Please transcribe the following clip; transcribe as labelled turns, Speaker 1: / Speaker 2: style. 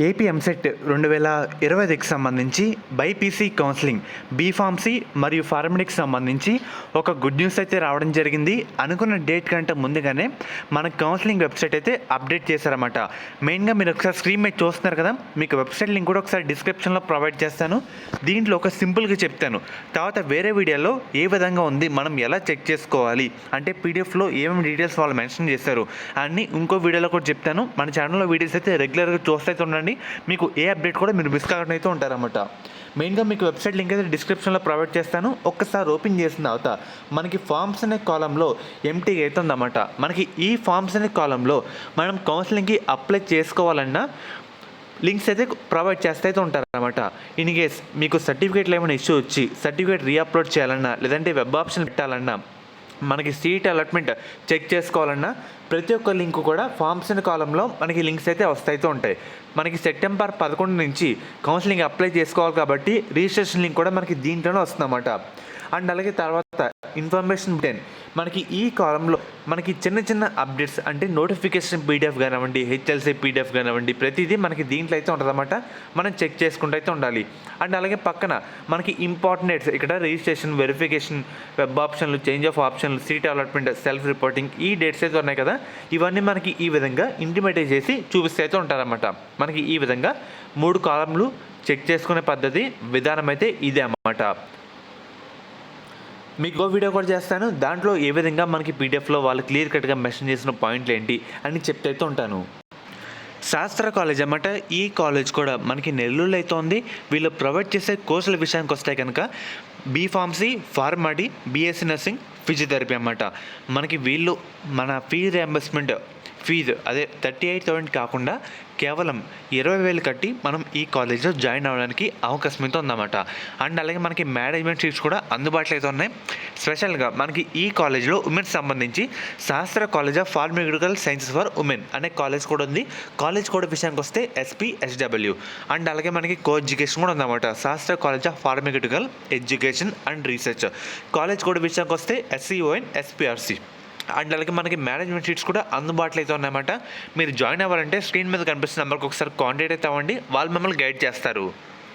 Speaker 1: AP EAMCET 2025కి సంబంధించి BiPC counselling B Pharmacy మరియు ఫార్మడికి సంబంధించి ఒక గుడ్ న్యూస్ అయితే రావడం జరిగింది. అనుకున్న డేట్ కంటే ముందుగానే మన కౌన్సిలింగ్ వెబ్సైట్ అయితే అప్డేట్ చేశారన్నమాట. మెయిన్గా మీరు ఒకసారి స్క్రీన్ మీద చూస్తున్నారు కదా, మీకు వెబ్సైట్ లింక్ కూడా ఒకసారి డిస్క్రిప్షన్లో ప్రొవైడ్ చేస్తాను. దీంట్లో ఒక సింపుల్గా చెప్తాను, తర్వాత వేరే వీడియోలో ఏ విధంగా ఉంది, మనం ఎలా చెక్ చేసుకోవాలి అంటే పీడిఎఫ్లో ఏమేమి డీటెయిల్స్ వాళ్ళు మెన్షన్ చేశారు అన్నీ ఇంకో వీడియోలో కూడా చెప్తాను. మన ఛానల్లో వీడియోస్ అయితే రెగ్యులర్గా చూస్తూ ఉండండి, మీకు ఏ అప్డేట్ కూడా మీరు మిస్ కాకుండా అయితే ఉంటారన్నమాట. మెయిన్గా మీకు వెబ్సైట్ లింక్ అయితే డిస్క్రిప్షన్లో ప్రొవైడ్ చేస్తాను. ఒక్కసారి ఓపెన్ చేసిన తర్వాత మనకి ఫార్మ్స్ అనే కాలంలో ఎంటీ అయితే ఉందన్నమాట. మనకి ఈ ఫార్మ్స్ అనే కాలంలో మనం కౌన్సిలింగ్కి అప్లై చేసుకోవాలన్నా లింక్స్ అయితే ప్రొవైడ్ చేస్తే అయితే ఉంటారన్నమాట. ఇన్ కేస్ మీకు సర్టిఫికేట్లు ఏమైనా ఇష్యూ వచ్చి సర్టిఫికేట్ రీఅప్లోడ్ చేయాలన్నా, లేదంటే వెబ్ ఆప్షన్ పెట్టాలన్నా, మనకి సీట్ అలాట్మెంట్ చెక్ చేసుకోవాలన్నా ప్రతి ఒక్క లింక్ కూడా ఫార్మ్స్ అనే కాలంలో మనకి లింక్స్ అయితే వస్తాయితే ఉంటాయి. మనకి సెప్టెంబర్ 11 నుంచి కౌన్సిలింగ్ అప్లై చేసుకోవాలి కాబట్టి రిజిస్ట్రేషన్ లింక్ కూడా మనకి దీంట్లోనే వస్తుందన్నమాట. అండ్ అలాగే తర్వాత ఇన్ఫర్మేషన్ బులెటిన్, మనకి ఈ కాలంలో మనకి చిన్న చిన్న అప్డేట్స్ అంటే నోటిఫికేషన్ పీడిఎఫ్ కానివ్వండి, హెచ్ఎల్సీ పీడిఎఫ్ కానివ్వండి, ప్రతిదీ మనకి దీంట్లో అయితే ఉంటుందన్నమాట. మనం చెక్ చేసుకుంటూ అయితే ఉండాలి. అండ్ అలాగే పక్కన మనకి ఇంపార్టెంట్ డేట్స్, ఇక్కడ రిజిస్ట్రేషన్, వెరిఫికేషన్, వెబ్ ఆప్షన్లు, చేంజ్ ఆఫ్ ఆప్షన్లు, సీట్ అలాట్మెంట్, సెల్ఫ్ రిపోర్టింగ్, ఈ డేట్స్ అయితే ఉన్నాయి కదా, ఇవన్నీ మనకి ఈ విధంగా ఇంటిమేట్ చేసి చూపిస్తే అయితే ఉంటారన్నమాట. మనకి ఈ విధంగా 3 కాలంలు చెక్ చేసుకునే పద్ధతి విధానం అయితే ఇదే అన్నమాట. మీకు వీడియో కూడా చేస్తాను, దాంట్లో ఏ విధంగా మనకి పీడిఎఫ్లో వాళ్ళు క్లియర్ కట్గా మెన్షన్ చేసిన పాయింట్లు ఏంటి అని చెప్తే అయితే ఉంటాను. శాస్త్ర కాలేజ్ అన్నమాట. ఈ కాలేజ్ కూడా మనకి నెల్లూరులో అయితే ఉంది. వీళ్ళు ప్రొవైడ్ చేసే కోర్సుల విషయానికి వస్తే కనుక B Pharmacy, PharmD, BSc nursing, physiotherapy అన్నమాట. మనకి వీళ్ళు మన ఫీజు రియంబర్స్మెంట్ ఫీజు అదే 38,000 కాకుండా కేవలం 20,000 కట్టి మనం ఈ కాలేజ్లో జాయిన్ అవ్వడానికి అవకాశం అయితే ఉందన్నమాట. అండ్ అలాగే మనకి మేనేజ్మెంట్ సీట్స్ కూడా అందుబాటులో అయితే ఉన్నాయి. స్పెషల్గా మనకి ఈ కాలేజ్లో ఉమెన్స్ సంబంధించి శాస్త్ర college of pharmaceutical sciences for women అనే కాలేజ్ కూడా ఉంది. కాలేజ్ కూడా విషయానికి వస్తే SPSW. అండ్ అలాగే మనకి కో ఎడ్యుకేషన్ కూడా ఉందన్నమాట. శాస్త్ర college of pharmaceutical education and research. College కూడా విషయానికి వస్తే SCON, SPRC. అండ్ అలాగే మనకి మేనేజ్మెంట్ సీట్స్ కూడా అందుబాటులో అయితే ఉన్నాయన్నమాట. మీరు జాయిన్ అవ్వాలంటే స్క్రీన్ మీద కనిపిస్తున్న నెంబర్కి ఒకసారి కాంటాక్ట్ అయితే అవ్వండి, వాళ్ళు మిమ్మల్ని గైడ్ చేస్తారు.